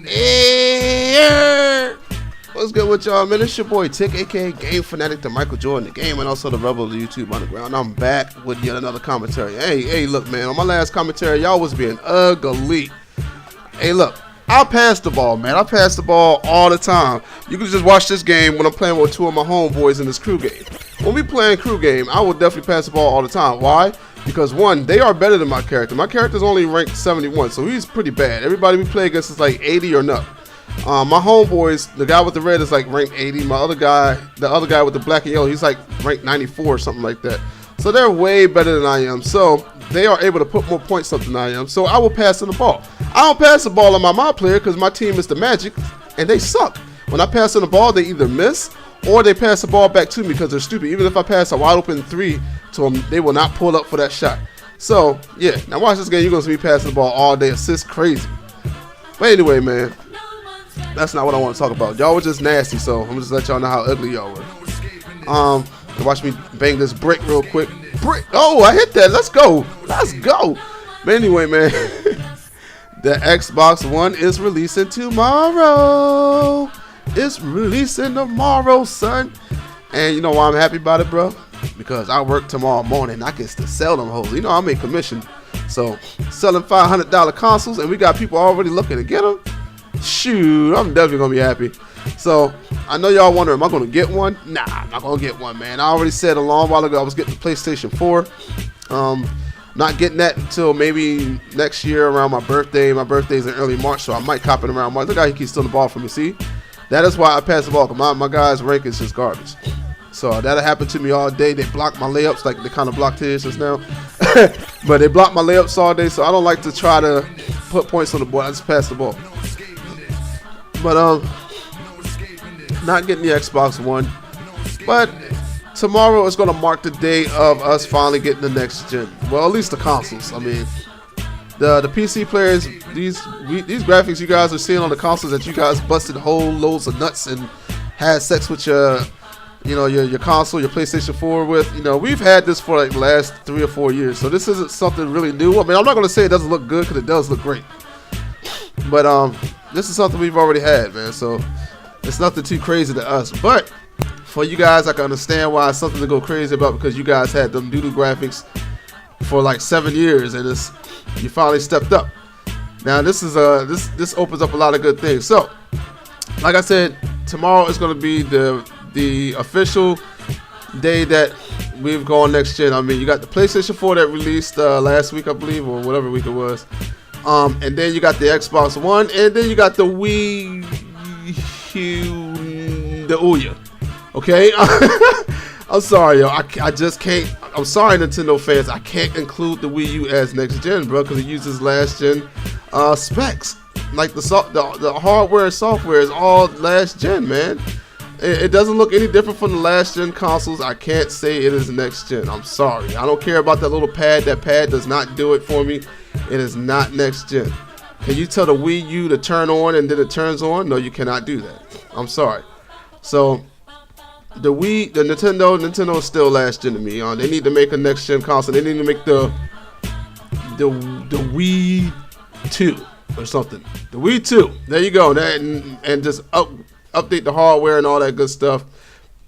Hey, what's good with y'all, man? It's your boy Tick, aka Game Fanatic, the Michael Jordan, the game, and also the Rebel of the YouTube Underground. I'm back with yet another commentary. Hey, look, man. On my last commentary, y'all was being ugly. Hey, look. I'll pass the ball, man. I pass the ball all the time. You can just watch this game when I'm playing with two of my homeboys in this crew game. When we playing crew game, I will definitely pass the ball all the time. Why? Because one, they are better than my character. My character's only ranked 71, so he's pretty bad. Everybody we play against is like 80 or not. My homeboys, the guy with the red is like ranked 80. The other guy with the black and yellow, he's like ranked 94 or something like that. So they're way better than I am. So they are able to put more points up than I am. So I will pass them the ball. I don't pass the ball on my mob player because my team is the Magic and they suck. When I pass them the ball, they either miss or they pass the ball back to me because they're stupid. Even if I pass a wide open three to them, they will not pull up for that shot. So yeah, now watch this game. You're going to see me passing the ball all day. Assist crazy. But anyway, man, that's not what I want to talk about. Y'all were just nasty, so I'm just let y'all know how ugly y'all were. Watch me bang this brick real quick. Brick. Oh, I hit that. Let's go. Let's go. But anyway, man, the Xbox One is releasing tomorrow. It's releasing tomorrow, son. And you know why I'm happy about it, bro? Because I work tomorrow morning. I get to sell them hoes. You know, I make commission. So selling $500 consoles, and we got people already looking to get them. Shoot, I'm definitely gonna be happy. So I know y'all wonder, am I gonna get one? Nah, I'm not gonna get one, man. I already said a long while ago I was getting the PlayStation 4. Not getting that until maybe next year around my birthday. My birthday's in early March, so I might cop it around March. Look how he keeps stealing the ball from me. See, that is why I pass the ball. Cause my guy's rank is just garbage. So that'll happen to me all day. They block my layups like they kind of blocked his just now, but they block my layups all day. So I don't like to try to put points on the board. I just pass the ball. But not getting the Xbox One. But tomorrow is going to mark the day of us finally getting the next gen. Well, at least the consoles. I mean, the PC players, these graphics you guys are seeing on the consoles that you guys busted whole loads of nuts and had sex with your console, your PlayStation 4 with. You know, we've had this for like the last 3 or 4 years. So this isn't something really new. I mean, I'm not going to say it doesn't look good because it does look great. But this is something we've already had, man. So it's nothing too crazy to us. But for you guys, I can understand why it's something to go crazy about, because you guys had them doo-doo graphics for like 7 years, and you finally stepped up. Now this is this opens up a lot of good things. So, like I said, tomorrow is going to be the official day that we've gone next gen. I mean, you got the PlayStation 4 that released last week, I believe, or whatever week it was. And then you got the Xbox One, and then you got the Wii U, the Ouya. Okay? I'm sorry, yo. I just can't. I'm sorry, Nintendo fans. I can't include the Wii U as next gen, bro, because it uses last gen specs. Like the hardware and software is all last gen, man. It doesn't look any different from the last gen consoles. I can't say it is next gen. I'm sorry. I don't care about that little pad. That pad does not do it for me. It is not next gen. Can you tell the Wii U to turn on and then it turns on? No, you cannot do that. I'm sorry. So the Nintendo is still last gen to me. They need to make a next gen console. They need to make the Wii 2 or something. The Wii 2. There you go. And just update the hardware and all that good stuff,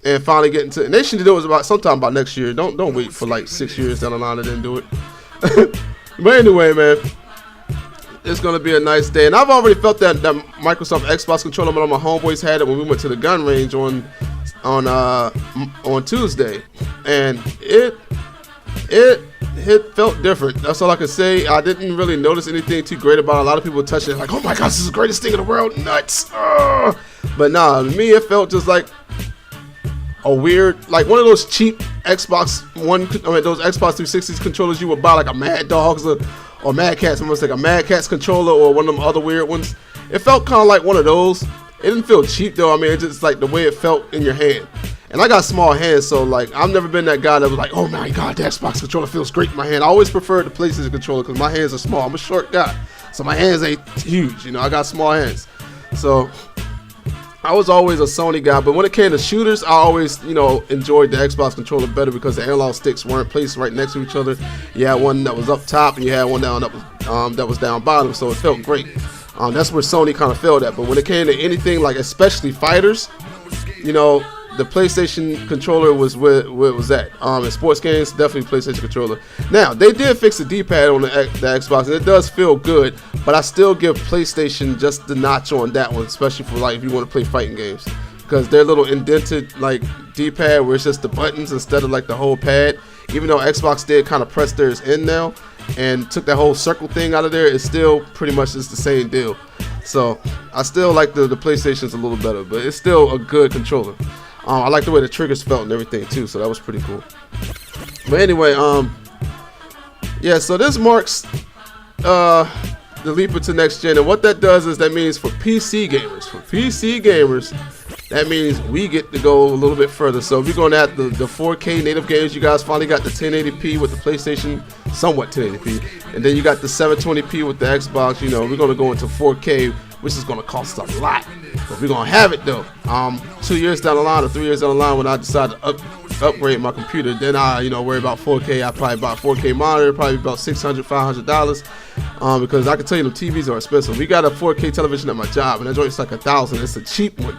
and finally get into. And they should do it sometime about next year. Don't wait for like 6 years down the line and then do it. But anyway, man, it's gonna be a nice day, and I've already felt that Microsoft Xbox controller. One of my homeboys had it when we went to the gun range on Tuesday, and it felt different. That's all I can say. I didn't really notice anything too great about it. A lot of people touched it like, oh my gosh, this is the greatest thing in the world. Nuts. But nah, to me, it felt just like a weird, like one of those cheap Xbox One, those Xbox 360 controllers you would buy, like a Mad Dogs or Mad Cats. I'm gonna say like a Mad Cats controller or one of them other weird ones. It felt kind of like one of those. It didn't feel cheap though. I mean, it's just like the way it felt in your hand. And I got small hands, so like I've never been that guy that was like, oh my god, the Xbox controller feels great in my hand. I always preferred the PlayStation controller because my hands are small. I'm a short guy, so my hands ain't huge. You know, I got small hands. So I was always a Sony guy, but when it came to shooters, I always, enjoyed the Xbox controller better because the analog sticks weren't placed right next to each other. You had one that was up top, and you had one that was down bottom, so it felt great. That's where Sony kind of failed at. But when it came to anything like especially fighters, you know, the PlayStation controller was where it was at. In sports games, definitely PlayStation controller. Now, they did fix the D-pad on the Xbox, and it does feel good, but I still give PlayStation just the notch on that one, especially for like if you want to play fighting games, because they're little indented like D-pad where it's just the buttons instead of like the whole pad. Even though Xbox did kind of press theirs in now and took that whole circle thing out of there, it's still pretty much just the same deal. So I still like the PlayStation's a little better, but it's still a good controller. I like the way the triggers felt and everything too, so that was pretty cool. But anyway, yeah, so this marks the leap into next gen, and what that does is that means for PC gamers, that means we get to go a little bit further. So we're going at the 4K native games. You guys finally got the 1080p with the PlayStation, somewhat 1080p, and then you got the 720p with the Xbox. You know, we're going to go into 4K, which is going to cost a lot, but we're going to have it though. 2 years down the line or 3 years down the line, when I decide to upgrade my computer, then I, you know, worry about 4K. I probably buy a 4K monitor, probably about $600, $500, because I can tell you the TVs are expensive. We got a 4K television at my job, and that joint's like $1,000. It's a cheap one,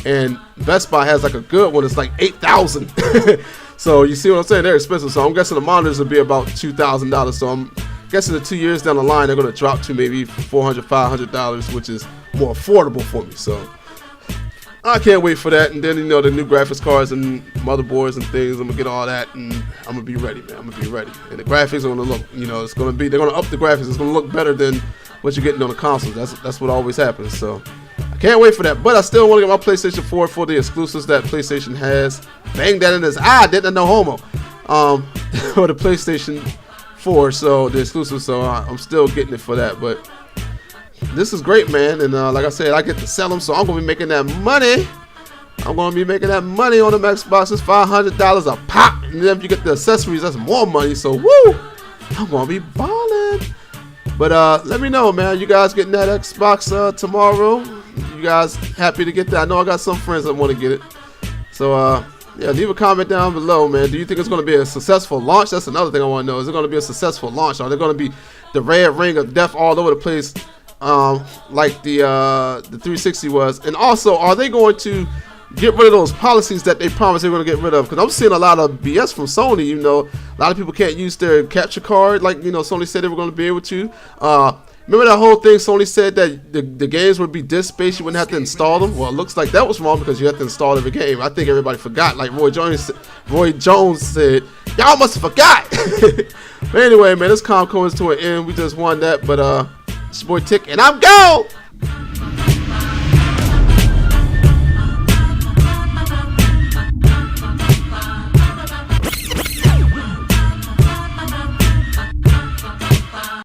and Best Buy has like a good one. It's like $8,000. So you see what I'm saying? They're expensive. So I'm guessing the monitors will be about $2,000. So I'm guessing the 2 years down the line, they're going to drop to maybe $400, $500, which is more affordable for me. So I can't wait for that. And then, you know, the new graphics cards and motherboards and things, I'm going to get all that, and I'm going to be ready, man. I'm going to be ready. And the graphics are going to look, you know, it's going to be, they're going to up the graphics. It's going to look better than what you're getting on the console. That's what always happens. So I can't wait for that. But I still want to get my PlayStation 4 for the exclusives that PlayStation has. Bang that in his eye. Didn't no homo. For the PlayStation 4, so the exclusive. So I'm still getting it for that. But this is great, man. And like I said, I get to sell them, so I'm gonna be making that money. I'm gonna be making that money on them Xbox. It's $500 a pop, and then if you get the accessories, that's more money. So woo, I'm gonna be balling. But let me know, man. You guys getting that Xbox tomorrow? You guys happy to get that? I know I got some friends that want to get it. So yeah, leave a comment down below, man. Do you think it's going to be a successful launch? That's another thing I want to know. Is it going to be a successful launch? Are there going to be the red ring of death all over the place, like the 360 was? And also, are they going to get rid of those policies that they promised they were going to get rid of? Because I'm seeing a lot of BS from Sony. You know, a lot of people can't use their capture card, like, you know, Sony said they were going to be able to. Remember that whole thing? Sony said that the games would be disk space. You wouldn't have to install them. Well, it looks like that was wrong because you have to install every game. I think everybody forgot. Like Roy Jones said, y'all must have forgot. But anyway, man, this com comes to an end. We just won that. But it's your boy Tick, and I'm gone.